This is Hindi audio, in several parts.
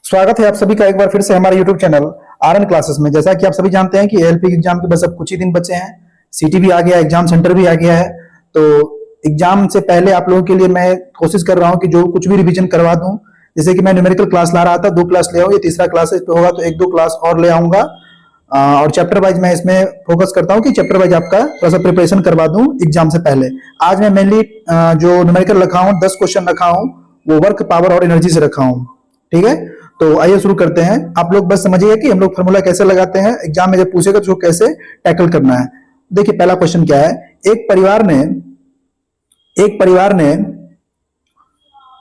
स्वागत है आप सभी का एक बार फिर से हमारे YouTube चैनल आरएन क्लासेस में। जैसा कि आप सभी जानते हैं कि एएलपी एग्जाम के बस अब कुछ ही दिन बचे हैं। सीटी भी आ गया, एग्जाम सेंटर भी आ गया है। तो एग्जाम से पहले आप लोगों के लिए मैं कोशिश कर रहा हूं कि जो कुछ भी रिवीजन करवा दूं। जैसे कि मैं न्यूमेरिकल क्लास ला रहा था, 2 क्लास ले आऊं, ये तीसरा क्लास इस पे होगा तो 1-2 क्लास और ले आऊंगा। और चैप्टर वाइज मैं इसमें फोकस करता हूं कि चैप्टर वाइज आपका थोड़ा सा प्रिपरेशन करवा दूं एग्जाम से पहले। आज मैं मेनली जो न्यूमेरिकल रखा हूं, 10 क्वेश्चन रखा हूं, वो वर्क, पावर और एनर्जी से रखा हूं। ठीक है, तो आइए शुरू करते हैं। आप लोग बस समझिए कि हम लोग फॉर्मूला कैसे लगाते हैं, एग्जाम में जब पूछेगा तो उसको कैसे टैकल करना है। देखिए पहला क्वेश्चन क्या है। एक परिवार ने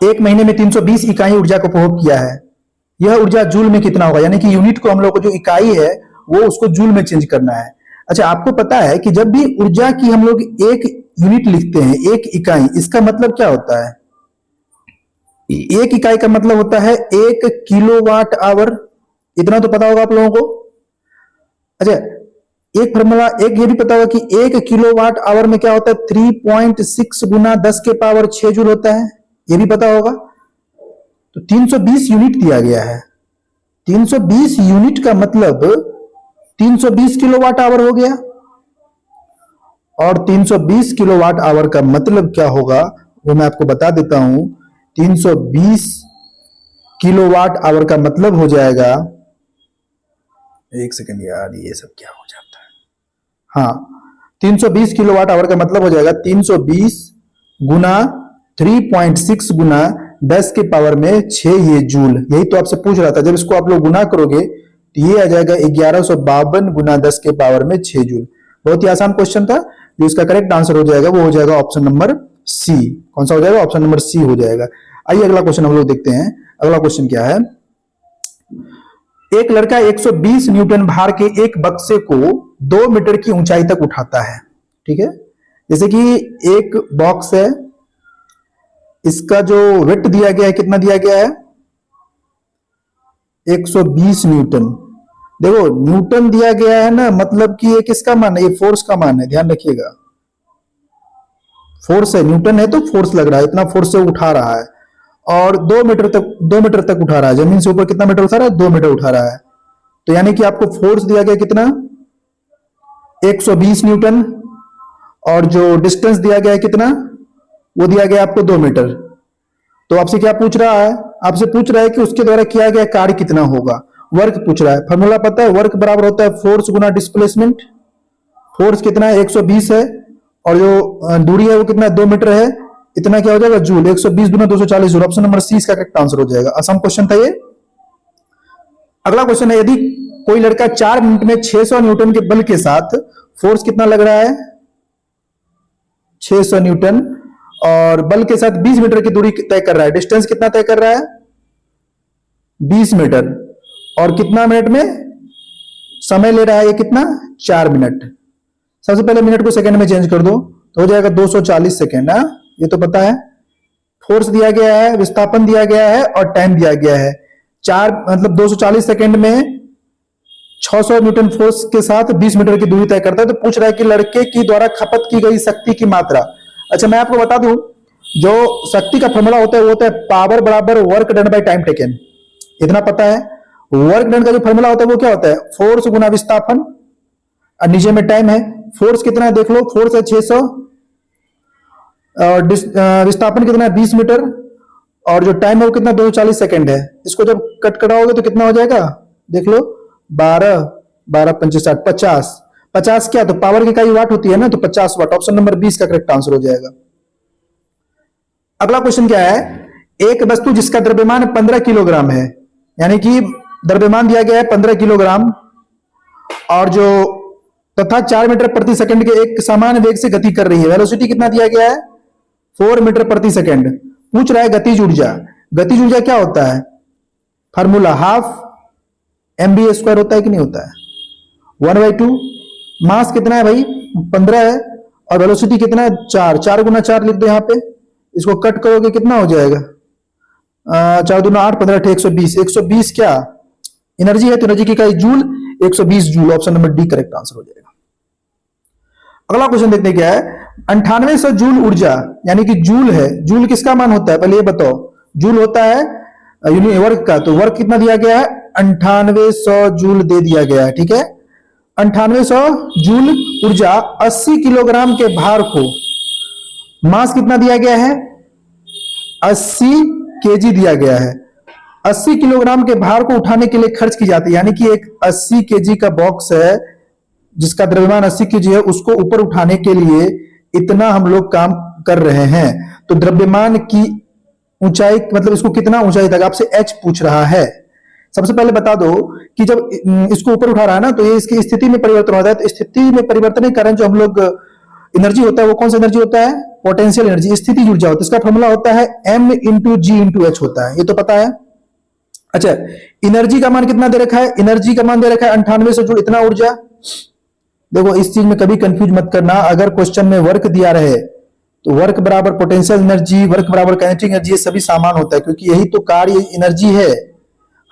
एक महीने में 320 इकाई ऊर्जा का उपभोग किया है। यह ऊर्जा जूल में कितना होगा, यानी कि यूनिट को हम लोग को जो इकाई है वो उसको जूल में चेंज करना है। अच्छा, आपको पता है कि जब भी ऊर्जा की हम लोग एक यूनिट लिखते हैं, एक इकाई, इसका मतलब क्या होता है? एक इकाई का मतलब होता है 1 किलोवाट आवर। इतना तो पता होगा आप लोगों को। अच्छा, एक फॉर्मूला एक ये भी पता होगा कि 1 किलोवाट आवर में क्या होता है, 3.6 गुना 10 के पावर 6 जूल होता है। ये भी पता होगा। तो 320 यूनिट दिया गया है। 320 यूनिट का मतलब 320 किलोवाट आवर हो गया। और 320 किलोवाट आवर का मतलब क्या होगा वो मैं आपको बता देता हूं। 320 किलोवाट आवर का मतलब हो जाएगा, एक सेकंड यार, ये सब क्या हो जाता है। हाँ, 320 किलोवाट आवर का मतलब हो जाएगा 320 गुना 3.6 गुना 10 के पावर में 6 ये जूल। यही तो आपसे पूछ रहा था। जब इसको आप लोग गुना करोगे तो ये आ जाएगा 1152 गुना 10 के पावर में 6 जूल। बहुत ही आसान क्वेश्चन था। जो इसका करेक्ट आंसर हो जाएगा वो हो जाएगा ऑप्शन नंबर सी। कौन सा हो जाएगा? ऑप्शन नंबर सी हो जाएगा। आइए अगला क्वेश्चन हम लोग देखते हैं। अगला क्वेश्चन क्या है। एक लड़का 120 न्यूटन भार के एक बक्से को 2 मीटर की ऊंचाई तक उठाता है। ठीक है, जैसे कि एक बॉक्स है, इसका जो वेट दिया गया है, कितना दिया गया है? 120 न्यूटन। देखो न्यूटन दिया गया है ना, मतलब कि ये किसका मान है? ये फोर्स का मान है, ध्यान रखिएगा। फोर्स है, न्यूटन है तो फोर्स लग रहा है, इतना फोर्स से उठा रहा है। और 2 मीटर तक उठा रहा है। जमीन से ऊपर कितना मीटर उठा रहा है? 2 मीटर उठा रहा है। तो यानी कि आपको फोर्स दिया गया कितना? 120 न्यूटन। और जो डिस्टेंस दिया गया है कितना? वो दिया गया आपको 2 मीटर। तो आपसे क्या पूछ रहा है? आपसे पूछ रहा है कि उसके द्वारा किया गया कार्य कितना होगा। वर्क पूछ रहा है। फॉर्मूला पता है, वर्क बराबर होता है फोर्स गुना डिस्प्लेसमेंट। फोर्स कितना है? 120 है। और जो दूरी है वो कितना? 2 मीटर है। इतना क्या हो जाएगा? जूल। 120 गुना 240 जूल। ऑप्शन नंबर सी इसका करेक्ट आंसर हो जाएगा। आसान क्वेश्चन था ये। अगला क्वेश्चन है, यदि कोई लड़का 4 मिनट में 600 न्यूटन के बल के साथ, फोर्स कितना लग रहा है? 600 न्यूटन, और बल के साथ 20 मीटर की दूरी तय कर रहा है। डिस्टेंस कितना तय कर रहा है? 20 मीटर। और कितना मिनट में समय ले रहा है? ये कितना? 4 मिनट। सबसे पहले मिनट को सेकंड में चेंज कर दो तो हो जाएगा 240 सेकंड। ये तो पता है। फोर्स दिया गया है, विस्थापन दिया गया है और टाइम दिया गया है। 4 मतलब 240 सेकंड में 600 न्यूटन फोर्स के साथ 20 मीटर की दूरी तय करता है। तो पूछ रहा है कि लड़के की द्वारा खपत की गई शक्ति की मात्रा। अच्छा, मैं आपको बता दूं, जो शक्ति का फॉर्मूला होता है वो होता है पावर बराबर work done by time taken. इतना पता है। वर्क डन का जो फॉर्मूला होता है वो क्या होता है? फोर्स गुना विस्थापन, और नीचे में टाइम है। फोर्स कितना है देख लो, फोर्स है 600, और विस्थापन कितना है? 20 मीटर, और जो टाइम है वो कितना? 240 सेकंड है। इसको जब कट कराओगे तो कितना हो जाएगा देख लो, 12 12 5 60 50। 50 क्या? तो पावर की इकाई वाट होती है ना, तो 50 वाट। ऑप्शन नंबर 20 का करेक्ट आंसर हो जाएगा। अगला क्वेश्चन क्या है। एक वस्तु जिसका द्रव्यमान 15 किलोग्राम है, यानी कि द्रव्यमान दिया गया है 15 किलोग्राम, और जो तथा 4 मीटर प्रति सेकंड के एक समान वेग से गति कर रही है। वेलोसिटी कितना दिया गया है? 4 मीटर प्रति सेकंड। पूछ रहा है गतिज ऊर्जा। गतिज ऊर्जा क्या होता है? फार्मूला हाफ mv² होता है कि नहीं होता है? 1/2। मास कितना है भाई? 15 है। और वेलोसिटी कितना है? 4। 4 गुना 4 लिख दो यहाँ पे। इसको कट करोगे कितना हो जाएगा? 4 दूना 8, 15 120। 120 क्या एनर्जी है? तो एनर्जी की इकाई joule. 120 joule. Option number D correct answer हो जाएगा। अगला क्वेश्चन देखते क्या है। 9800 जूल ऊर्जा, यानी कि जूल है। जूल किसका मान होता है? पहले ये बताओ। जूल होता है यूनिट वर्क का, तो वर्क कितना दिया गया है 9800 जूल दे दिया गया है, ठीक है। 9800 जूल ऊर्जा 80 किलोग्राम के भार को, मास कितना दिया गया है 80 केजी दिया गया है, 80 किलोग्राम के भार को उठाने के लिए खर्च की जाती है, यानी कि एक 80 केजी का बॉक्स है जिसका द्रव्यमान 80 केजी है, उसको ऊपर उठाने के लिए इतना हम लोग काम कर रहे हैं। तो द्रव्यमान की ऊंचाई मतलब इसको कितना ऊंचाई तक, आपसे एच पूछ रहा है। सबसे पहले बता दो कि जब इसको ऊपर उठा रहा है ना, तो ये इसकी स्थिति में परिवर्तन होता है। तो स्थिति में परिवर्तन के कारण जो हम लोग एनर्जी होता है वो कौन सा एनर्जी होता है, पोटेंशियल एनर्जी, स्थिति ऊर्जा होता है। इसका फॉर्मूला होता है m इंटू जी इंटू एच होता है, ये तो पता है। अच्छा, एनर्जी का मान कितना दे रखा है, एनर्जी का मान दे रखा है 9800 जूल, इतना ऊर्जा। देखो इस चीज में कभी कंफ्यूज मत करना, अगर क्वेश्चन में वर्क दिया रहे तो वर्क बराबर पोटेंशियल एनर्जी, वर्क बराबर काइनेटिक एनर्जी, ये सभी समान होता है क्योंकि यही तो कार्य एनर्जी है।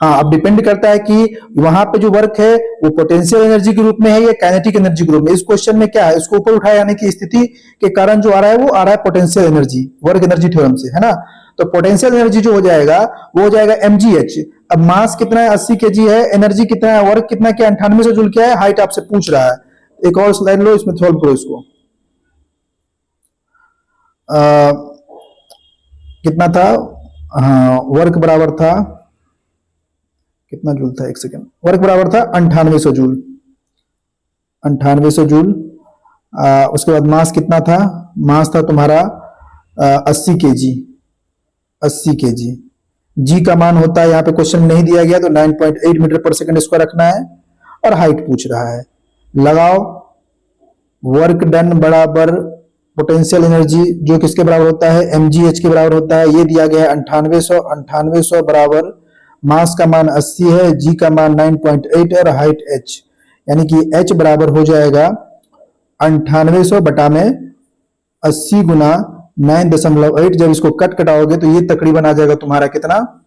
हाँ, अब डिपेंड करता है कि वहां पे जो वर्क है वो पोटेंशियल एनर्जी के रूप में है या काइनेटिक एनर्जी के रूप में। इस क्वेश्चन में क्या है, इसको ऊपर उठाया यानी कि स्थिति के कारण जो आ रहा है वो आ रहा है potential energy, work energy theorem से, है ना। तो पोटेंशियल एनर्जी जो हो जाएगा वो हो जाएगा mgh। अब मास कितना है 80 केजी है, एनर्जी कितना है, वर्क कितना, क्या 9800 जूल क्या है, हाइट आपसे पूछ रहा है। एक और स्लाइड लो, इसमें सॉल्व करो इसको। कितना था, हाँ वर्क बराबर था कितना जूल था, एक सेकेंड, वर्क बराबर था 9800 जूल, 9800 जूल। उसके बाद मास कितना था, मास था तुम्हारा 80 केजी, 80 केजी। जी का मान होता है, यहाँ पे क्वेश्चन नहीं दिया गया तो 9.8 मीटर पर सेकंड इसको रखना है, और हाइट पूछ रहा है। लगाओ, वर्क डन बराबर पोटेंशियल एनर्जी जो किसके बराबर होता है, mgh के बराबर होता है, ये दिया गया है 9800, 9800 बराबर मास का मान 80 है, g का मान 9.8 है और हाइट h, यानी कि h बराबर हो जाएगा 9800 बटा में 80 गुना 9.8। जब इसको कट कटाओगे तो ये तकरीबन आ जाएगा तुम्हारा कितना,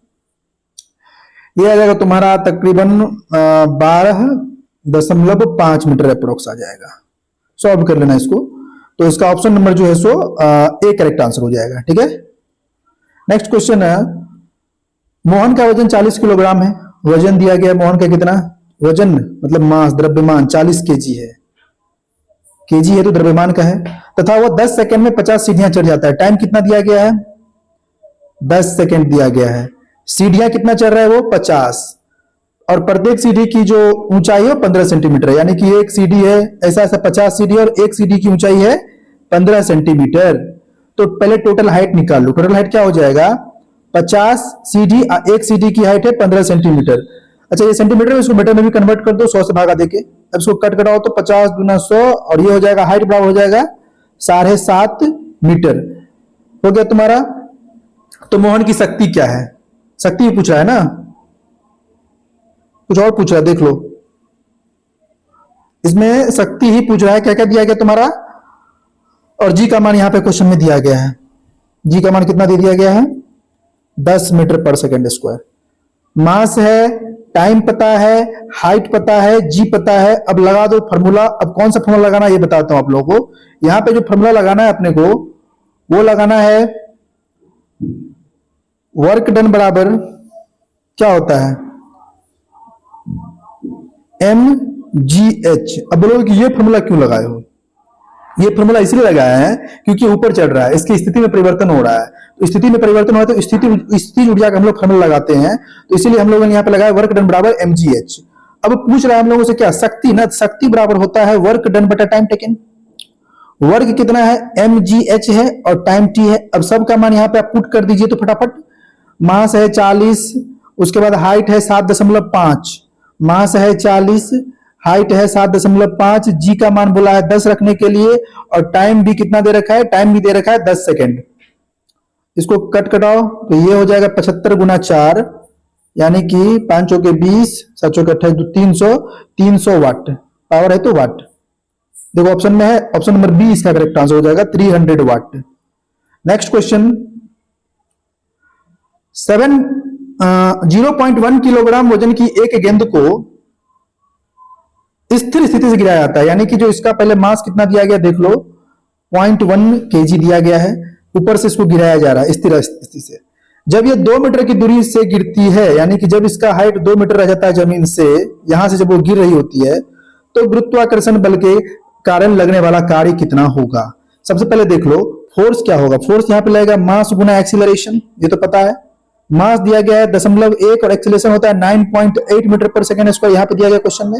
ये आ जाएगा तुम्हारा तकरीबन 12.5 मीटर अप्रोक्स आ जाएगा। सॉल्व कर लेना इसको, तो इसका ऑप्शन नंबर जो है सो ए करेक्ट आंसर हो जाएगा, ठीक है। नेक्स्ट क्वेश्चन है, मोहन का वजन 40 किलोग्राम है, वजन दिया गया है मोहन का कितना, वजन मतलब मास, द्रव्यमान 40 केजी है, केजी है तो द्रव्यमान का है, तथा वो 10 सेकंड में 50 सीढ़ियां चढ़ जाता है। टाइम कितना दिया गया है, 10 सेकंड दिया गया है। सीढ़ियां कितना चढ़ रहा है वो 50, और प्रत्येक सीढ़ी की जो ऊंचाई है 15 सेंटीमीटर, यानी कि एक सीढ़ी है ऐसा ऐसा 50 सीढ़ी और एक सीढ़ी की ऊंचाई है 15 सेंटीमीटर। तो पहले टोटल हाइट निकाल लो, टोटल हाइट क्या हो जाएगा 50 सीढ़ी, एक सीढ़ी की हाइट है 15 सेंटीमीटर। अच्छा ये सेंटीमीटर में, इसको मीटर में भी कन्वर्ट कर दो 100 से भागा देके। अब इसको कट कराओ तो 50 गुना 100 और ये हो जाएगा हाइट बराबर हो जाएगा 7.5 मीटर हो गया तुम्हारा। तो मोहन की शक्ति क्या है, शक्ति पूछ रहा है ना, कुछ और पूछ रहा है देख लो, इसमें शक्ति ही पूछ रहा है। क्या क्या दिया गया तुम्हारा, और जी का मान यहां पे क्वेश्चन में दिया गया है, जी का मान कितना दे दिया गया है 10 मीटर पर सेकेंड स्क्वायर। मास है, टाइम पता है, हाइट पता है, जी पता है। अब लगा दो फॉर्मूला। अब कौन सा फॉर्मूला लगाना है ये बताता हूं आप लोगों को। यहां पे जो फॉर्मूला लगाना है अपने को वो लगाना है वर्क डन बराबर क्या होता है mgh। अब बोलोगे कि ये फॉर्मूला क्यों लगाए हो, ये फॉर्मूला इसलिए लगाया है क्योंकि ऊपर चढ़ रहा है, इसकी स्थिति में परिवर्तन हो रहा है। तो स्थिति में परिवर्तन हो रहा है तो स्थिति ऊर्जा का हम लोग फॉर्मूला लगाते हैं, तो इसीलिए हम लोगों ने यहाँ पे लगाया वर्क डन बराबर mgh। अब पूछ रहा है हम लोगों से क्या, शक्ति ना, शक्ति बराबर होता है वर्क डन बटा टाइम टेकन। वर्क कितना है mgh है और टाइम t है। अब सबका मान यहाँ पे आप पुट कर दीजिए तो फटाफट। मास है 40, उसके बाद हाइट है 7.5, मास है 40, हाइट है 7.5, जी का मान बोला है 10 रखने के लिए, और टाइम भी कितना दे रखा है, टाइम भी दे रखा है 10 सेकेंड। इसको कट कटाओ तो ये हो जाएगा 75 गुना 4, यानी कि 5 चौके 20, 7 चौके 28, 300, 300 वाट पावर है तो वाट। देखो ऑप्शन में है, ऑप्शन नंबर बी इसका करेक्ट आंसर हो जाएगा 300 वाट। नेक्स्ट क्वेश्चन 0.1 किलोग्राम वजन की एक गेंद को स्थिर स्थिति से गिराया जाता है, यानी कि जो इसका पहले मास कितना दिया गया देख लो 0.1 केजी दिया गया है, ऊपर से इसको गिराया जा रहा है स्थिर स्थिति से। जब ये 2 मीटर की दूरी से गिरती है, यानी कि जब इसका हाइट 2 मीटर रह जाता है जमीन से, यहां से जब वो गिर रही होती है, तो गुरुत्वाकर्षण बल के कारण लगने वाला कार्य कितना होगा। सबसे पहले देख लो फोर्स क्या होगा। फोर्स यहाँ पे लगेगा मास गुना एक्सीलरेशन, ये तो पता है। मास दिया गया है 0.1 और एक्सीलरेशन होता है 9.8 मीटर पर सेकेंड स्क्वायर, यहाँ पे दिया गया क्वेश्चन में।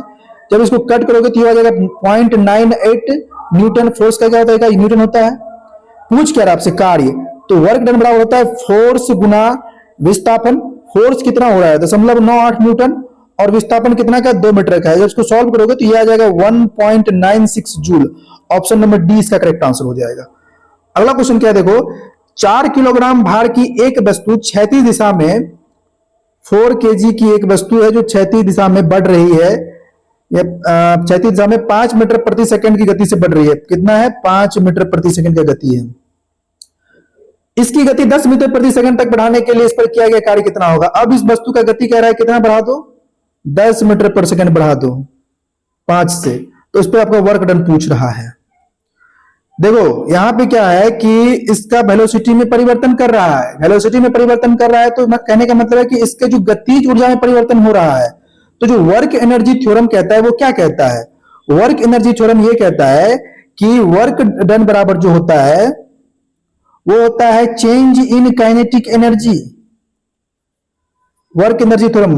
जब इसको कट करोगे तो ये आ जाएगा 0.98 न्यूटन। फोर्स का क्या होता है, न्यूटन होता है। पूछ क्या रहा आपसे कार्य, तो वर्क डन बराबर होता है फोर्स गुना विस्थापन। फोर्स कितना हो रहा है 0.98 न्यूटन और विस्थापन कितना का 2 मीटर का है। जब इसको सॉल्व करोगे तो ये आ जाएगा 1.96 जूल। ऑप्शन नंबर डी इसका करेक्ट आंसर हो जाएगा। अगला क्वेश्चन क्या है देखो, 4 किलोग्राम भार की एक वस्तु क्षैतिज दिशा में 4 केजी की एक वस्तु है जो क्षैतिज दिशा में बढ़ रही है। क्षैतिज दिशा में 5 मीटर प्रति सेकंड की गति से बढ़ रही है। कितना है, 5 मीटर प्रति सेकंड की गति है। इसकी गति 10 मीटर प्रति सेकंड तक बढ़ाने के लिए इस पर किया गया कार्य कितना होगा। अब इस वस्तु का गति कह रहा है कितना बढ़ा दो, 10 मीटर पर सेकंड बढ़ा दो 5 से, तो इस पर आपका वर्क डन पूछ रहा है। देखो यहां पे क्या है कि इसका वेलोसिटी में परिवर्तन कर रहा है। वेलोसिटी में परिवर्तन कर रहा है तो कहने का मतलब है कि इसके जो गतिज ऊर्जा में परिवर्तन हो रहा है। तो जो वर्क एनर्जी थ्योरम कहता है वो क्या कहता है, वर्क एनर्जी थ्योरम ये कहता है कि वर्क डन बराबर जो होता है वो होता है change in kinetic energy. Work energy theorem,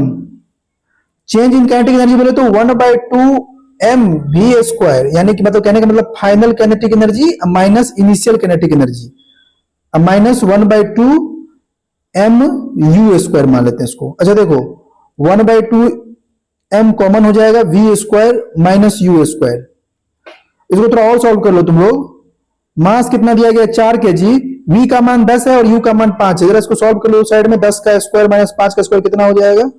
change in kinetic energy बोले तो 1/2 mv², यानी कि मतलब कहने का मतलब final kinetic energy minus initial kinetic energy, minus 1/2 mu² मान लेते हैं इसको। अच्छा देखो 1/2 m कॉमन हो जाएगा, v² माइनस u²। इसको थोड़ा और सॉल्व कर लो तुम लोग। मास कितना दिया गया 4 केजी, v का मान 10 है और u का मान 5 है। जरा इसको सॉल्व कर लो साइड में, 10 का स्क्वायर माइनस 5 का स्क्वायर कितना हो जाएगा,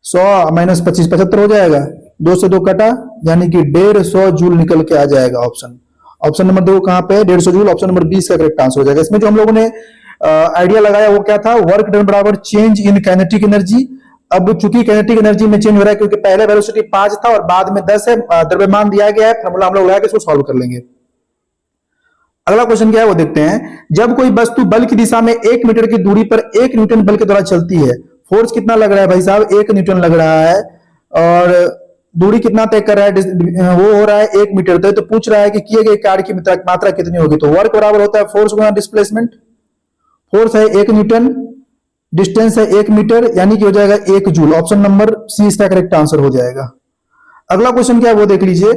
100 माइनस 25 75 हो जाएगा। 2 से 2 कटा, यानी कि 150 जूल निकल के आ जाएगा। ऑप्शन नंबर 2 कहां पे है, 150 जूल। ऑप्शन नंबर 20 का करेक्ट आंसर हो जाएगा। इसमें जो हम लोगों ने आइडिया लगाया वो क्या था, वर्क डन बराबर चेंज इन काइनेटिक एनर्जी। अब चूंकि काइनेटिक एनर्जी में चेंज हो रहा है क्योंकि पहले वेलोसिटी 5 था और बाद में 10 है, द्रव्यमान दिया गया है, फॉर्मूला हम लोग लगा के इसको सॉल्व कर लेंगे। अगला क्वेश्चन क्या है वो देखते हैं। जब कोई वस्तु बल की दिशा में 1 मीटर की दूरी पर 1 न्यूटन बल के द्वारा चलती है, फोर्स कितना लग रहा है भाई साहब, 1 न्यूटन लग रहा है और दूरी कितना तय कर रहा है, वो हो रहा है 1 मीटर तय। तो पूछ रहा है कि किए गए कार्य की मात्रा कितनी होगी। तो वर्क बराबर होता है फोर्स गुना डिस्प्लेसमेंट। फोर्स है 1 न्यूटन, डिस्टेंस है 1 मीटर, यानी कि हो जाएगा 1 जूल। ऑप्शन नंबर सी इसका करेक्ट आंसर हो जाएगा। अगला क्वेश्चन क्या है वो देख लीजिए।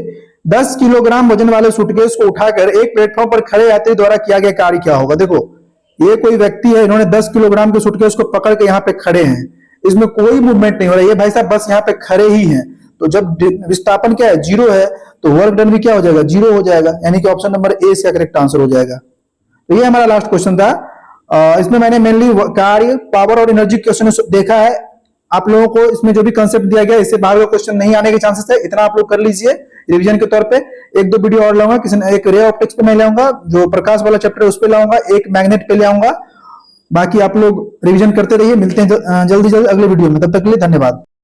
10 किलोग्राम वजन वाले सूटकेस को उठाकर एक प्लेटफॉर्म पर खड़े यात्री द्वारा किया गया कार्य क्या होगा। देखो ये कोई व्यक्ति है, इन्होंने 10 किलोग्राम के सूटकेस को पकड़ के यहाँ पे खड़े हैं, इसमें कोई मूवमेंट नहीं हो रहा है, ये भाई साहब बस यहाँ पे खड़े ही हैं। तो जब विस्थापन क्या है 0 है तो वर्क डन भी क्या हो जाएगा 0 हो जाएगा, यानी कि ऑप्शन नंबर ए इसका करेक्ट आंसर हो जाएगा। तो ये हमारा लास्ट क्वेश्चन था। इसमें मैंने मेनली कार्य, पावर और एनर्जी क्वेश्चन देखा है। आप लोगों को इसमें जो भी कंसेप्ट दिया गया इससे बाहर का क्वेश्चन नहीं आने के चांसेस है, इतना आप लोग कर लीजिए रिवीजन के तौर पे। 1-2 वीडियो और लाऊंगा, एक रे ऑप्टिक्स पे मैं लाऊंगा, जो प्रकाश वाला चैप्टर है उस पे लाऊंगा, एक मैग्नेट पे ले आऊंगा। बाकी आप लोग रिवीजन करते रहिए, मिलते हैं जल्दी अगले वीडियो में, तब तक के लिए धन्यवाद।